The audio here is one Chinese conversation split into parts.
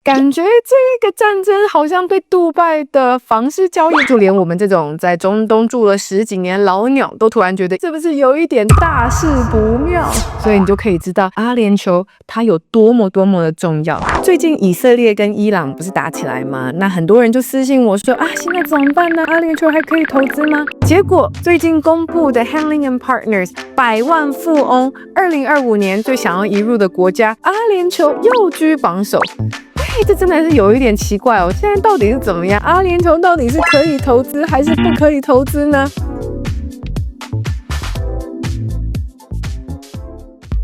感觉这个战争好像对杜拜的房市交易，就连我们这种在中东住了10几年老鸟都突然觉得是不是有一点大事不妙，所以你就可以知道阿联酋它有多么的重要。最近以色列跟伊朗不是打起来吗？那很多人就私信我说啊，现在怎么办呢？阿联酋还可以投资吗？结果最近公布的 Henling & Partners 100万富翁2025年最想要移入的国家，阿联酋又居榜首。这真的是有一点奇怪哦，现在到底是怎么样？阿联酋到底是可以投资还是不可以投资呢？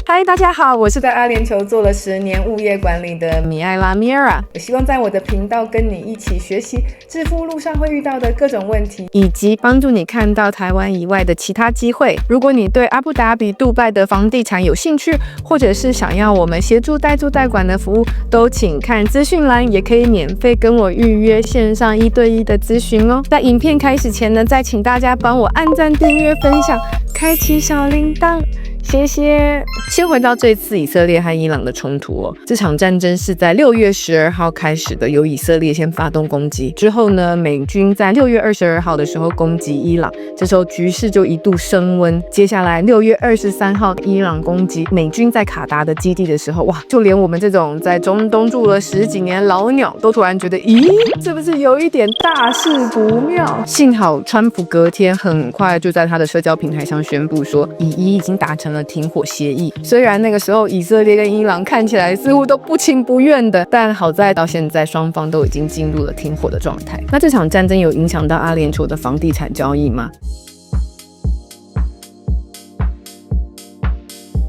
嗨，大家好，我是在阿联酋做了10年物业管理的米艾拉 Mira。我希望在我的频道跟你一起学习致富路上会遇到的各种问题，以及帮助你看到台湾以外的其他机会。如果你对阿布达比、杜拜的房地产有兴趣，或者是想要我们协助代租代管的服务，都请看资讯栏，也可以免费跟我预约线上1对1的咨询哦。在影片开始前呢，再请大家帮我按赞、订阅、分享，开启小铃铛。谢谢。先回到这次以色列和伊朗的冲突哦，这场战争是在6月12号开始的，由以色列先发动攻击，之后呢，美军在6月22号的时候攻击伊朗，这时候局势就一度升温。接下来6月23号，伊朗攻击美军在卡达的基地的时候，哇，就连我们这种在中东住了10几年老鸟都突然觉得，咦，是不是有一点大事不妙？幸好川普隔天很快就在他的社交平台上宣布说，已经达成了停火协议。虽然那个时候以色列跟伊朗看起来似乎都不情不愿的，但好在到现在双方都已经进入了停火的状态。那这场战争有影响到阿联酋的房地产交易吗？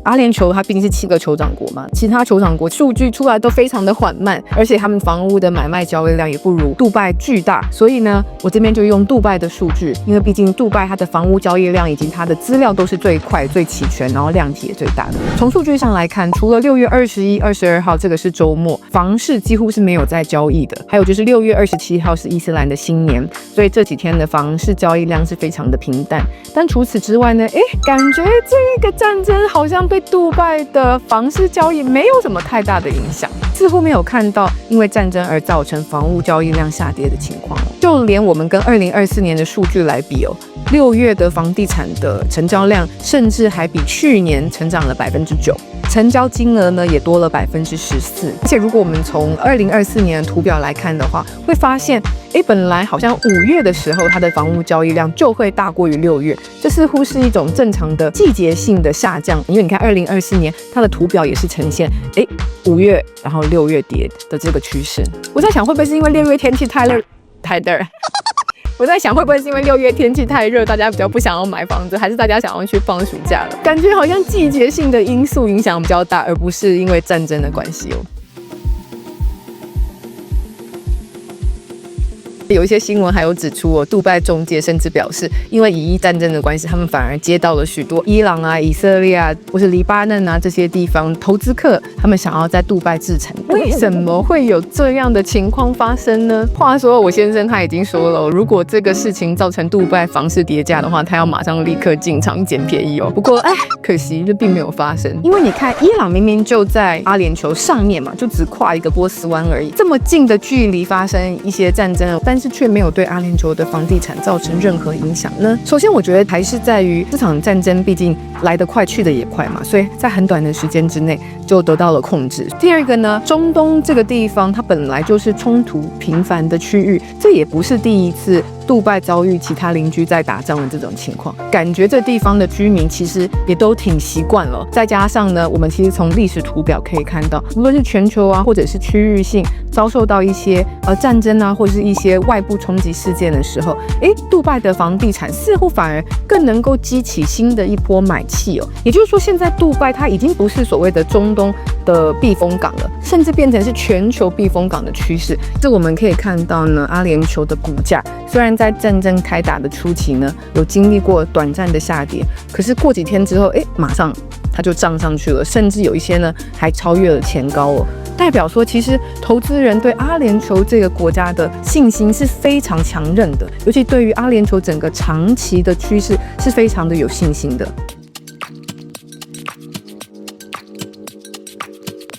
阿联酋它毕竟是7个酋长国嘛，其他酋长国数据出来都非常的缓慢，而且他们房屋的买卖交易量也不如杜拜巨大。所以呢，我这边就用杜拜的数据，因为毕竟杜拜它的房屋交易量以及它的资料都是最快、最齐全，然后量体也最大的。从数据上来看，除了6月21、22号这个是周末，房市几乎是没有在交易的。还有就是6月27号是伊斯兰的新年，所以这几天的房市交易量是非常的平淡。但除此之外呢，感觉这个战争好像对杜拜的房市交易没有什么太大的影响，似乎没有看到因为战争而造成房屋交易量下跌的情况。就连我们跟2024年的数据来比哦，6月的房地产的成交量甚至还比去年成长了9%，成交金额呢也多了14%。而且如果我们从2024年的图表来看的话，会发现本来好像5月的时候它的房屋交易量就会大过于6月，这似乎是一种正常的季节性的下降。因为你看2024年它的图表也是呈现5月然后6月跌的这个趋势。我在想会不会是因为6月天气太热我在想会不会是因为6月天气太热，大家比较不想要买房子，还是大家想要去放暑假了？感觉好像季节性的因素影响比较大，而不是因为战争的关系哦。有一些新闻还有指出杜拜中介甚至表示，因为以伊战争的关系，他们反而接到了许多伊朗啊、以色列啊或是黎巴嫩啊这些地方投资客，他们想要在杜拜置产。为什么会有这样的情况发生呢？话说我先生他已经说了，如果这个事情造成杜拜房市跌价的话，他要马上立刻进场捡便宜哦。不过可惜这并没有发生，因为你看伊朗明明就在阿联酋上面嘛，就只跨一个波斯湾而已，这么近的距离发生一些战争，但是却没有对阿联酋的房地产造成任何影响呢？首先我觉得还是在于这场战争毕竟来得快去得也快嘛，所以在很短的时间之内就得到了控制。第二个呢，中东这个地方它本来就是冲突频繁的区域，这也不是第一次杜拜遭遇其他邻居在打仗的这种情况，感觉这地方的居民其实也都挺习惯了。再加上呢，我们其实从历史图表可以看到，无论是全球啊，或者是区域性遭受到一些战争啊，或者是一些外部冲击事件的时候，杜拜的房地产似乎反而更能够激起新的一波买气哦。也就是说，现在杜拜它已经不是所谓的中东的避风港了，甚至变成是全球避风港的趋势。这我们可以看到呢，阿联酋的股价虽然在战争开打的初期呢，有经历过短暂的下跌，可是过几天之后，马上它就涨上去了，甚至有一些呢还超越了前高哦。代表说，其实投资人对阿联酋这个国家的信心是非常强韧的，尤其对于阿联酋整个长期的趋势是非常的有信心的。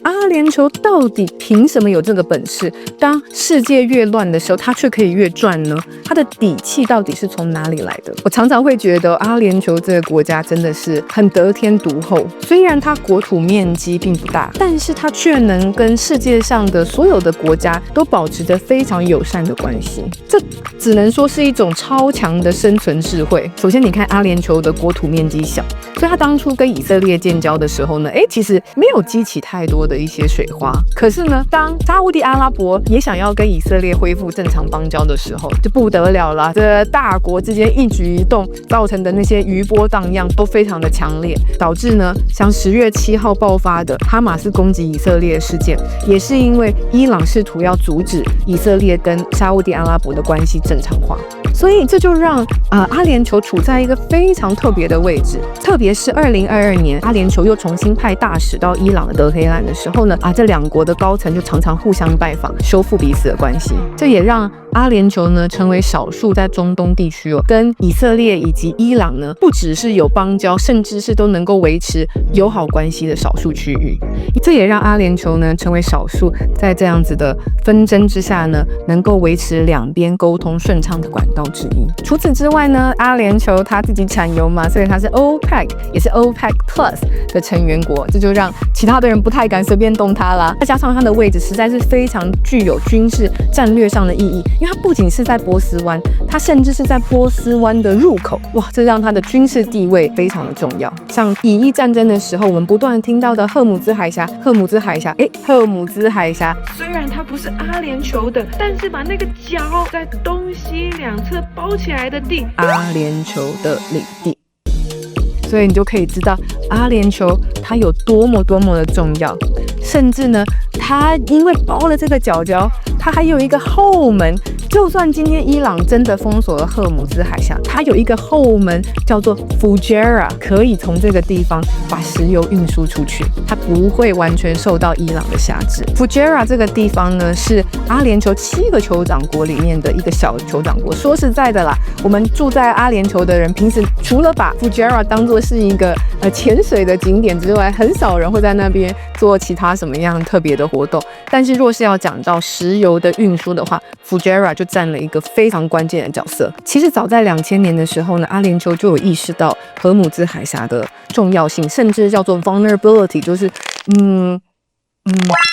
阿阿联酋到底凭什么有这个本事？当世界越乱的时候，它却可以越转呢？它的底气到底是从哪里来的？我常常会觉得阿联酋这个国家真的是很得天独厚。虽然它国土面积并不大，但是它却能跟世界上的所有的国家都保持着非常友善的关系。这只能说是一种超强的生存智慧。首先，你看阿联酋的国土面积小，所以它当初跟以色列建交的时候呢，其实没有激起太多的一些水花。可是呢，当沙烏地阿拉伯也想要跟以色列恢复正常邦交的时候，就不得了了。这大国之间一举一动造成的那些余波荡漾都非常的强烈，导致呢，像10月7号爆发的哈马斯攻击以色列事件，也是因为伊朗试图要阻止以色列跟沙烏地阿拉伯的关系正常化。所以这就让阿联酋处在一个非常特别的位置，特别是2022年，阿联酋又重新派大使到伊朗的德黑兰的时候呢，这两国的高层就常常互相拜访，修复彼此的关系。这也让阿联酋呢成为少数在中东地区跟以色列以及伊朗呢不只是有邦交，甚至是都能够维持友好关系的少数区域。这也让阿联酋呢成为少数在这样子的纷争之下呢，能够维持两边沟通顺畅的管道之一。除此之外呢，阿联酋它自己产油嘛，所以它是 OPEC 也是 OPEC Plus 的成员国，这就让其他的人不太敢随便动它啦。再加上它的位置实在是非常具有军事战略上的意义，因为它不仅是在波斯湾，它甚至是在波斯湾的入口。哇，这让它的军事地位非常的重要。像以伊战争的时候，我们不断听到的赫姆兹海峡，赫姆兹海峡虽然它不是阿联酋的，但是把那个角在东西两侧包起来的地，阿联酋的领地。所以你就可以知道阿联酋它有多么的重要，甚至呢，它因为包了这个角角，它还有一个后门。就算今天伊朗真的封锁了赫姆兹海峡，它有一个后门叫做 Fujairah， 可以从这个地方把石油运输出去，它不会完全受到伊朗的辖制。Fujairah 这个地方呢，是阿联酋7个酋长国里面的一个小酋长国。说实在的啦，我们住在阿联酋的人，平时除了把 Fujairah 当作是一个潜水的景点之外，很少人会在那边做其他什么样特别的活动。但是若是要讲到石油的运输的话，Fujairah 就占了一个非常关键的角色。其实早在2000年的时候呢，阿联酋就有意识到荷姆兹海峡的重要性，甚至叫做 vulnerability， 就是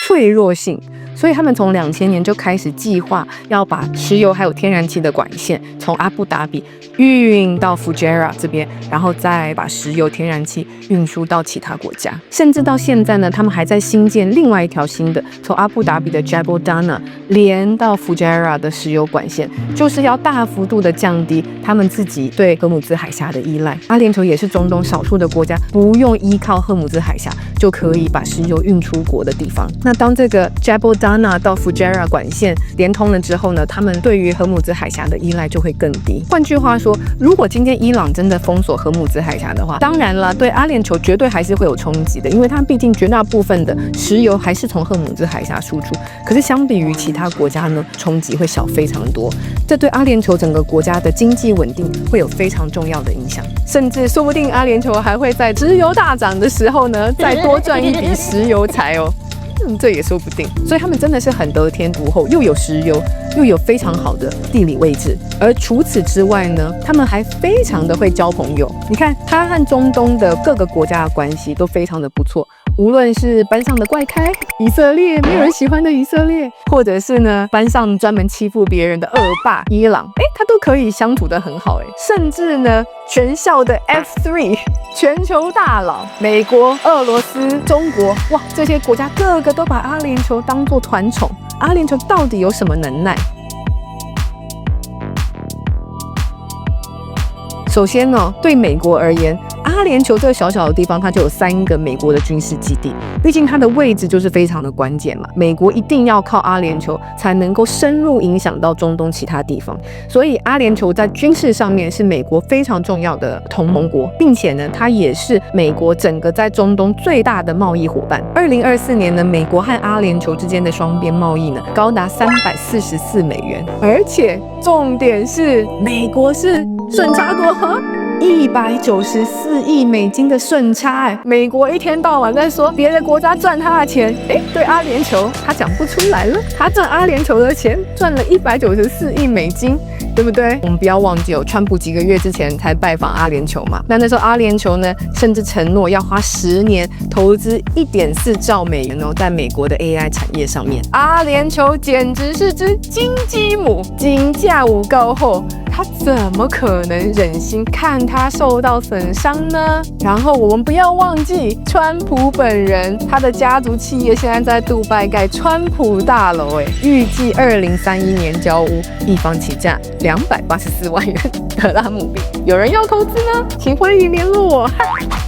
脆弱性。所以他们从2000年就开始计划要把石油还有天然气的管线从阿布达比运到 Fujairah 这边，然后再把石油天然气运输到其他国家。甚至到现在呢，他们还在新建另外一条新的从阿布达比的 Jebel Dana 连到 Fujairah 的石油管线，就是要大幅度的降低他们自己对荷姆兹海峡的依赖。阿联酋也是中东少数的国家不用依靠荷姆兹海峡就可以把石油运出国的地方。那当这个 Jebel Dana 到 Fujairah 管线连通了之后呢，他们对于荷姆兹海峡的依赖就会更低。换句话说，如果今天伊朗真的封锁荷姆兹海峡的话，当然了，对阿联酋绝对还是会有冲击的，因为它毕竟绝大部分的石油还是从荷姆兹海峡输出。可是相比于其他国家呢，冲击会小非常多。这对阿联酋整个国家的经济稳定会有非常重要的影响，甚至说不定阿联酋还会在石油大涨的时候呢，再多赚一笔石油财哦。这也说不定。所以他们真的是很得天独厚，又有石油，又有非常好的地理位置。而除此之外呢，他们还非常的会交朋友。你看，他和中东的各个国家的关系都非常的不错。无论是班上的怪咖以色列，没有人喜欢的以色列，或者是呢班上专门欺负别人的恶霸伊朗，他都可以相处得很好。甚至呢全校的 F3 全球大佬，美国、俄罗斯、中国，哇，这些国家个个都把阿联酋当作团宠。阿联酋到底有什么能耐？首先呢，对美国而言，阿联酋这个小小的地方，它就有3个美国的军事基地，毕竟它的位置就是非常的关键嘛。美国一定要靠阿联酋才能够深入影响到中东其他地方，所以阿联酋在军事上面是美国非常重要的同盟国，并且呢，它也是美国整个在中东最大的贸易伙伴。2024年呢，美国和阿联酋之间的双边贸易呢，高达$344，而且重点是美国是审查国194亿美金的顺差，美国一天到晚在说别的国家赚他的钱，对阿联酋他讲不出来了，他赚阿联酋的钱赚了194亿美金，对不对？我们不要忘记川普几个月之前才拜访阿联酋嘛，那时候阿联酋呢，甚至承诺要花10年投资1.4兆美元在美国的 AI 产业上面。阿联酋简直是只金鸡母，金价无高后，他怎么可能忍心看他受到损伤呢？然后我们不要忘记，川普本人他的家族企业现在在杜拜盖川普大楼，预计2031年交屋，一房起价284万元德拉姆币。有人要投资呢，请欢迎联络我。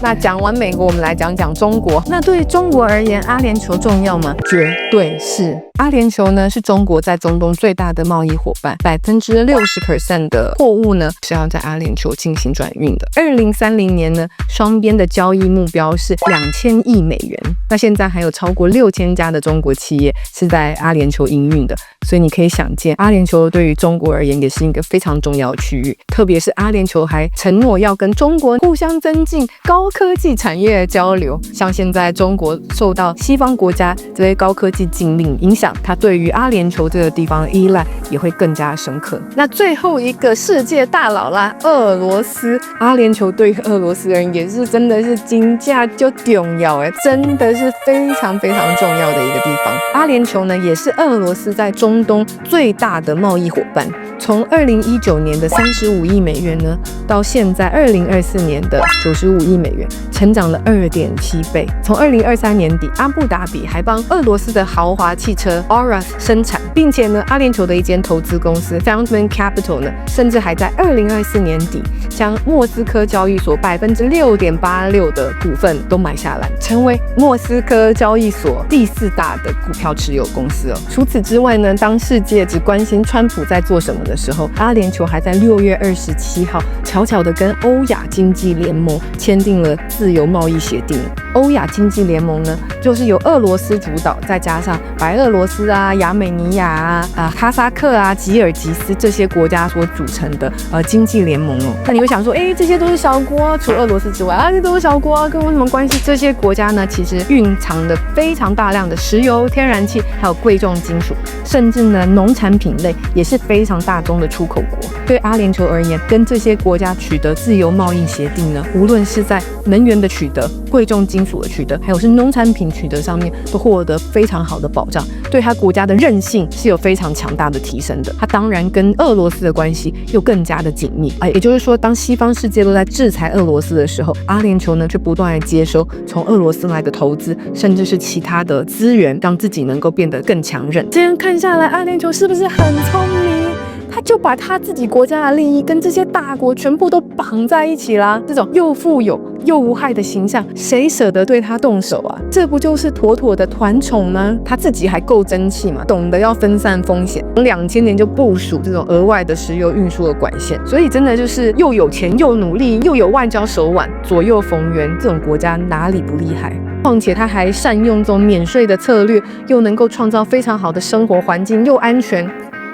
那讲完美国，我们来讲讲中国。那对中国而言，阿联酋重要吗？绝对是。阿联酋呢是中国在中东最大的贸易伙伴，60% 的货物呢是要在阿联酋进行转运的。2030年呢，双边的交易目标是2000亿美元。那现在还有超过6000家的中国企业是在阿联酋营运的，所以你可以想见，阿联酋对于中国而言也是一个非常重要的区域。特别是阿联酋还承诺要跟中国互相增进高科技产业的交流。像现在中国受到西方国家这些高科技禁令影响，它对于阿联酋这个地方的依赖也会更加深刻。那最后一个世界大佬啦，俄罗斯。阿联酋对于俄罗斯人也是真的是金价就重要，真的是非常非常重要的一个地方。阿联酋呢也是俄罗斯在中东最大的贸易伙伴。从2019年的35亿美元呢，到现在2024年的95亿美元，成长了2.7倍。从2023年底，阿布达比还帮俄罗斯的豪华汽车 Aurus 生产，并且呢，阿联酋的一间投资公司 Foundman Capital 呢，甚至还在2024年底将莫斯科交易所6.86%的股份都买下来，成为莫斯科交易所第4大的股票持有公司。除此之外呢，当世界只关心川普在做什么的时候，阿联酋还在6月27号悄悄地跟欧亚经济联盟签订了自由贸易协定。欧亚经济联盟呢，就是由俄罗斯主导，再加上白俄罗斯啊、亚美尼亚啊、哈萨克啊、吉尔吉斯这些国家所组成的经济联盟哦。那你会想说，这些都是小国，除了俄罗斯之外这都是小国，跟我什么关系？这些国家呢，其实蕴藏的非常大量的石油、天然气，还有贵重金属，甚至呢农产品类也是非常大宗的出口国。对阿联酋而言，跟这些国家取得自由贸易协定呢，无论是在能源的取得、贵重金属的取得，还有是农产品取得上面，都获得非常好的保障，对他国家的韧性是有非常强大的提升的。它当然跟俄罗斯的关系又更加的紧密。也就是说，当西方世界都在制裁俄罗斯的时候，阿联酋呢却不断的接收从俄罗斯来的投资，甚至是其他的资源，让自己能够变得更强韧。这样看下来，阿联酋是不是很聪明？他就把他自己国家的利益跟这些大国全部都绑在一起啦。这种又富有又无害的形象，谁舍得对他动手啊？这不就是妥妥的团宠吗？他自己还够争气嘛，懂得要分散风险。2000年就部署这种额外的石油运输的管线，所以真的就是又有钱又努力又有外交手腕，左右逢源，这种国家哪里不厉害？况且他还善用这种免税的策略，又能够创造非常好的生活环境，又安全，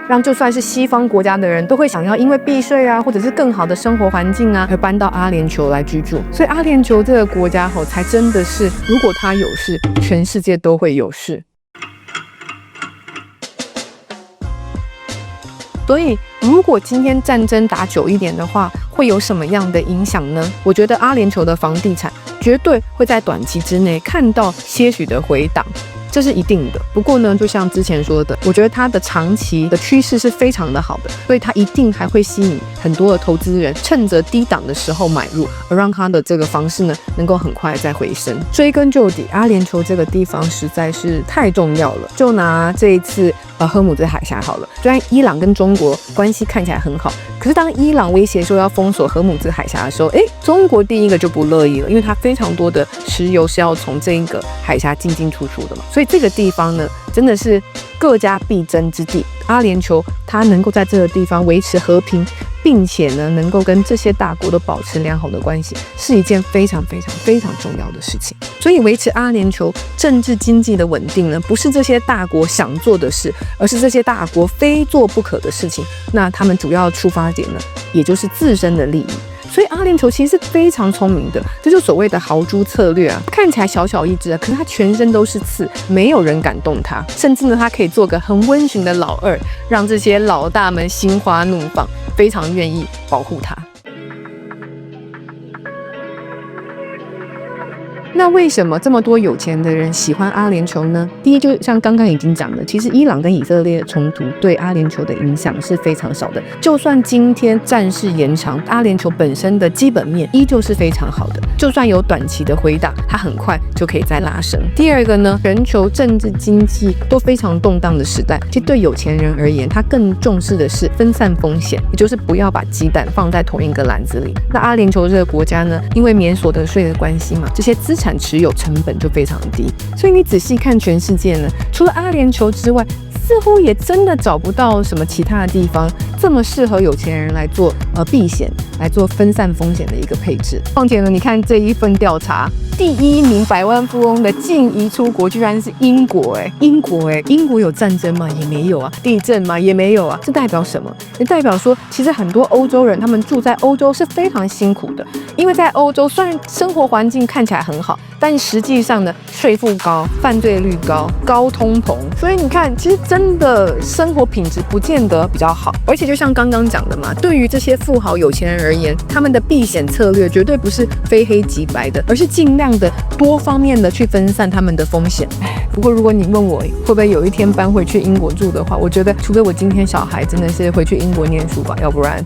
让就算是西方国家的人都会想要因为避税啊，或者是更好的生活环境啊，而搬到阿联酋来居住。所以阿联酋这个国家才真的是，如果他有事，全世界都会有事。所以如果今天战争打久一点的话，会有什么样的影响呢？我觉得阿联酋的房地产绝对会在短期之内看到些许的回档，这是一定的。不过呢，就像之前说的，我觉得它的长期的趋势是非常的好的，所以它一定还会吸引很多的投资人趁着低档的时候买入，而让它的这个房市呢能够很快再回升。追根究底，阿联酋这个地方实在是太重要了。就拿这一次荷姆兹海峡好了，虽然伊朗跟中国关系看起来很好，可是当伊朗威胁说要封锁荷姆兹海峡的时候，中国第一个就不乐意了，因为它非常多的石油是要从这一个海峡进进出出的嘛，所以这个地方呢真的是各家必争之地。阿联酋它能够在这个地方维持和平，并且呢能够跟这些大国都保持良好的关系，是一件非常非常非常重要的事情。所以维持阿联酋政治经济的稳定呢，不是这些大国想做的事，而是这些大国非做不可的事情。那他们主要的出发点呢，也就是自身的利益。所以阿联酋其实是非常聪明的，这就是所谓的豪猪策略啊。看起来小小一只，可是它全身都是刺，没有人敢动它，甚至呢，它可以做个很温驯的老二，让这些老大们心花怒放，非常愿意保护它。那为什么这么多有钱的人喜欢阿联酋呢？第一，就像刚刚已经讲的，其实伊朗跟以色列的冲突对阿联酋的影响是非常少的。就算今天战事延长，阿联酋本身的基本面依旧是非常好的。就算有短期的回档，它很快就可以再拉升。第二个呢，全球政治经济都非常动荡的时代，其实对有钱人而言，他更重视的是分散风险，也就是不要把鸡蛋放在同一个篮子里。那阿联酋这个国家呢，因为免所得税的关系嘛，这些资产持有成本就非常低，所以你仔细看全世界呢，除了阿联酋之外，似乎也真的找不到什么其他的地方这么适合有钱人来做避险、来做分散风险的一个配置。况且呢，你看这一份调查，第1名百万富翁的净移出国居然是英国英国有战争吗？也没有啊。地震吗？也没有啊。这代表什么？也代表说，其实很多欧洲人他们住在欧洲是非常辛苦的，因为在欧洲虽然生活环境看起来很好，但实际上呢，税负高、犯罪率高、高通膨，所以你看，其实真的生活品质不见得比较好。而且就像刚刚讲的嘛，对于这些富豪有钱人而言，他们的避险策略绝对不是非黑即白的，而是尽量的多方面的去分散他们的风险。不过如果你问我会不会有一天搬回去英国住的话，我觉得除非我今天小孩真的是回去英国念书吧，要不然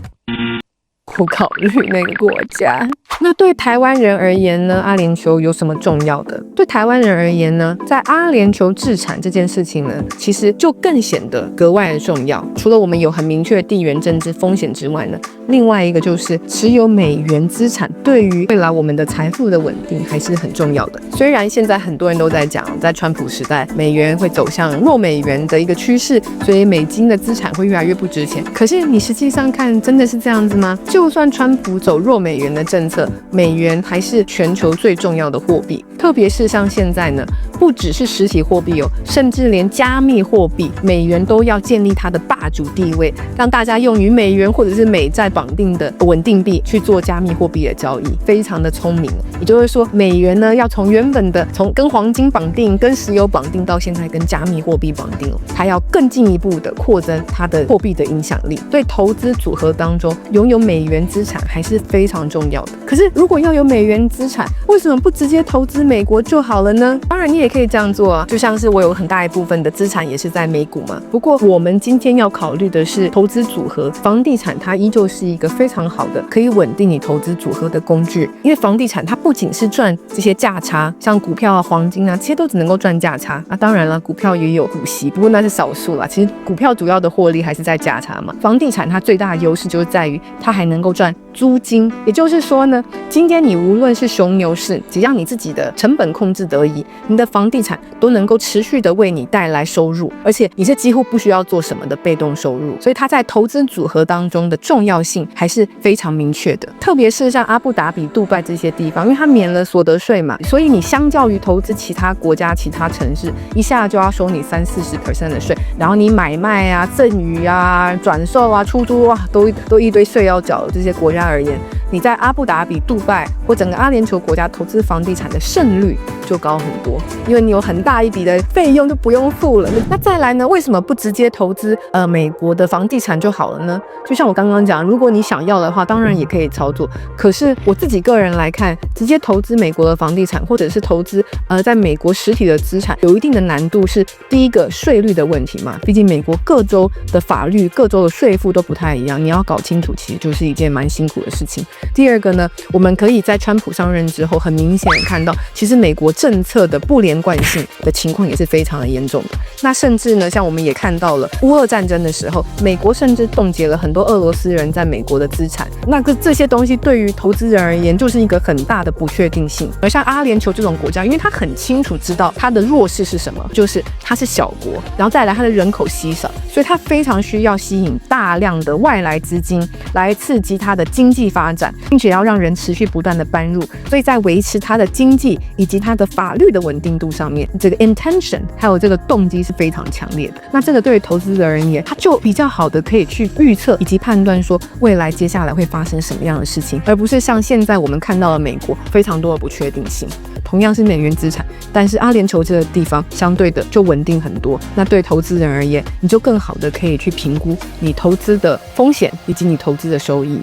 不考虑那个国家。那对台湾人而言呢，阿联酋有什么重要的？对台湾人而言呢，在阿联酋置产这件事情呢，其实就更显得格外的重要。除了我们有很明确的地缘政治风险之外呢，另外一个就是持有美元资产对于未来我们的财富的稳定还是很重要的。虽然现在很多人都在讲，在川普时代美元会走向弱美元的一个趋势，所以美金的资产会越来越不值钱。可是你实际上看，真的是这样子吗？就算川普走弱美元的政策，美元还是全球最重要的货币。特别是像现在呢，不只是实体货币甚至连加密货币美元都要建立它的霸主地位，让大家用于美元或者是美债绑定的稳定币去做加密货币的交易，非常的聪明。也就是说，美元呢要从原本的跟黄金绑定、跟石油绑定，到现在跟加密货币绑定它要更进一步的扩增它的货币的影响力。所以投资组合当中拥有美元资产还是非常重要的。可是如果要有美元资产，为什么不直接投资美国就好了呢？当然你也可以这样做啊，就像是我有很大一部分的资产也是在美股嘛。不过我们今天要考虑的是投资组合，房地产它依旧是一个非常好的可以稳定你投资组合的工具。因为房地产它不仅是赚这些价差，像股票啊、黄金啊，这些都只能够赚价差啊。当然了，股票也有股息，不过那是少数啦。其实股票主要的获利还是在价差嘛。房地产它最大的优势就是在于它还能够赚租金，也就是说呢，今天你无论是熊牛市，只要你自己的成本控制得宜，你的房地产都能够持续的为你带来收入，而且你是几乎不需要做什么的被动收入。所以它在投资组合当中的重要性还是非常明确的。特别是像阿布达比、杜拜这些地方，因为它免了所得税嘛，所以你相较于投资其他国家、其他城市，一下就要收你30-40% 的税，然后你买卖啊、赠与啊、转售啊、出租啊，都一堆税要缴的这些国家而言，你在阿布达比、杜拜或整个阿联酋国家投资房地产的胜率就高很多，因为你有很大一笔的费用就不用付了。那再来呢，为什么不直接投资美国的房地产就好了呢？就像我刚刚讲，如果你想要的话，当然也可以操作。可是我自己个人来看，直接投资美国的房地产，或者是投资在美国实体的资产，有一定的难度。是第一个税率的问题嘛，毕竟美国各州的法律、各州的税负都不太一样，你要搞清楚，其实就是一件蛮辛苦的事情。第二个呢，我们可以在川普上任之后，很明显的看到，其实美国政策的不连贯性的情况也是非常的严重的。那甚至呢，像我们也看到了乌俄战争的时候，美国甚至冻结了很多俄罗斯人在美国的资产。那这些东西对于投资人而言，就是一个很大的不确定性。而像阿联酋这种国家，因为它很清楚知道它的弱势是什么，就是它是小国，然后再来它的人口稀少，所以它非常需要吸引大量的外来资金来刺激它的经济发展。展，并且要让人持续不断的搬入，所以在维持它的经济以及它的法律的稳定度上面，这个 intention 还有这个动机是非常强烈的。那这个对于投资者而言，他就比较好的可以去预测以及判断说未来接下来会发生什么样的事情，而不是像现在我们看到的美国非常多的不确定性。同样是美元资产，但是阿联酋这个地方相对的就稳定很多。那对投资人而言，你就更好的可以去评估你投资的风险以及你投资的收益。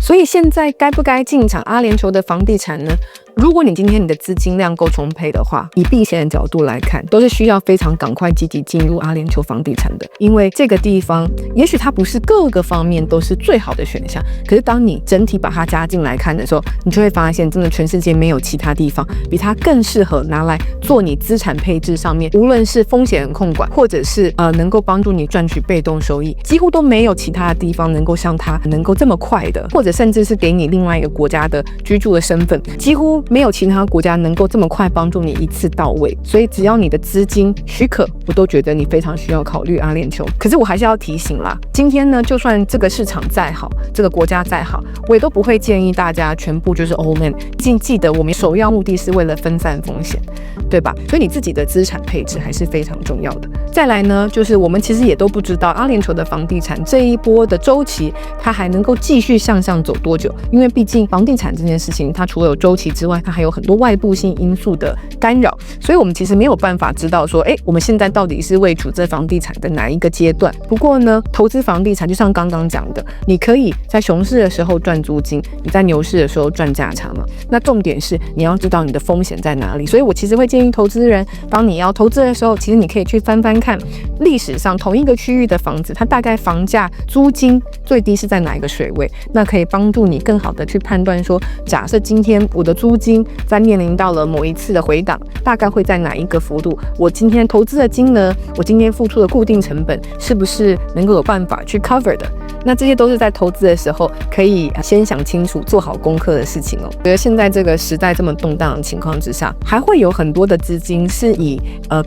所以现在该不该进场阿联酋的房地产呢？如果你今天你的资金量够充沛的话，以避险的角度来看，都是需要非常赶快积极进入阿联酋房地产的，因为这个地方也许它不是各个方面都是最好的选项，可是当你整体把它加进来看的时候，你就会发现真的全世界没有其他地方比它更适合拿来做你资产配置上面，无论是风险控管或者是能够帮助你赚取被动收益，几乎都没有其他的地方能够像它能够这么快的，或者甚至是给你另外一个国家的居住的身份，几乎没有其他国家能够这么快帮助你一次到位。所以只要你的资金许可，我都觉得你非常需要考虑阿联酋。可是我还是要提醒啦，今天呢，就算这个市场再好，这个国家再好，我也都不会建议大家全部就是 all in。记得我们首要目的是为了分散风险，对吧？所以你自己的资产配置还是非常重要的。再来呢，就是我们其实也都不知道阿联酋的房地产这一波的周期，它还能够继续向上走多久？因为毕竟房地产这件事情，它除了有周期之外，它还有很多外部性因素的干扰，所以我们其实没有办法知道说，我们现在到底是位处这房地产的哪一个阶段。不过呢，投资房地产就像刚刚讲的，你可以在熊市的时候赚租金，你在牛市的时候赚价差嘛。那重点是你要知道你的风险在哪里。所以我其实会建议投资人，当你要投资的时候，其实你可以去翻翻看历史上同一个区域的房子，它大概房价、租金最低是在哪一个水位，那可以帮助你更好的去判断说，假设今天我的租金在面临到了某一次的回档，大概会在哪一个幅度，我今天投资的金额，我今天付出的固定成本是不是能够有办法去 cover 的。那这些都是在投资的时候可以先想清楚做好功课的事情哦。我觉得现在这个时代这么动荡的情况之下，还会有很多的资金是以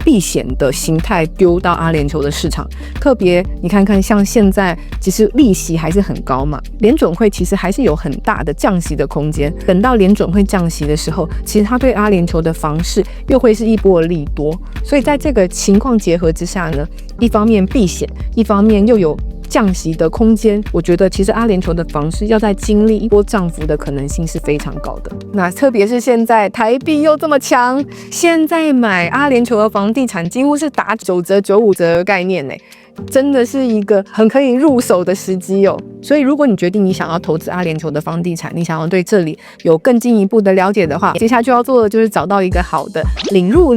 避险的形态丢到阿联酋的市场。特别你看看像现在其实利息还是很高嘛，联准会其实还是有很大的降息的空间。等到联准会降息的时候，其实它对阿联酋的房市又会是一波的利多。所以在这个情况结合之下呢，一方面避险，一方面又有降息的空间，我觉得其实阿联酋的房市要再经历一波涨幅的可能性是非常高的。那特别是现在台币又这么强，现在买阿联酋的房地产几乎是打9折、95折的概念耶，真的是一个很可以入手的时机哦。所以如果你决定你想要投资阿联酋的房地产，你想要对这里有更进一步的了解的话，接下来就要做的就是找到一个好的领路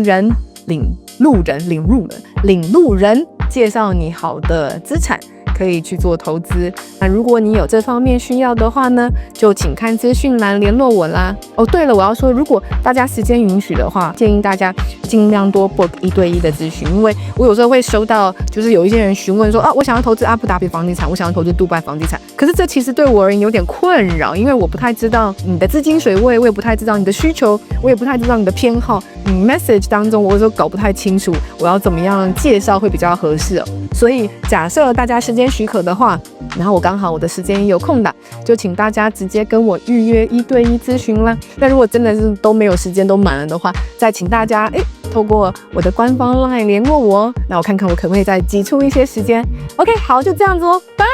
人介绍你好的资产，可以去做投资。那如果你有这方面需要的话呢，就请看资讯栏联络我啦。哦，对了，我要说，如果大家时间允许的话，建议大家尽量多 book 1对1的咨询，因为我有时候会收到，就是有一些人询问说，我想要投资阿布达比房地产，我想要投资杜拜房地产，可是这其实对我而言有点困扰，因为我不太知道你的资金水位，我也不太知道你的需求，我也不太知道你的偏好，message 当中我都搞不太清楚，我要怎么样介绍会比较合适哦。所以假设大家时间许可的话，然后我刚好我的时间也有空档，就请大家直接跟我预约1对1咨询啦。那如果真的是都没有时间都满了的话，再请大家透过我的官方 LINE 联络我，那我看看我可不可以再挤出一些时间。OK， 好，就这样子哦，拜。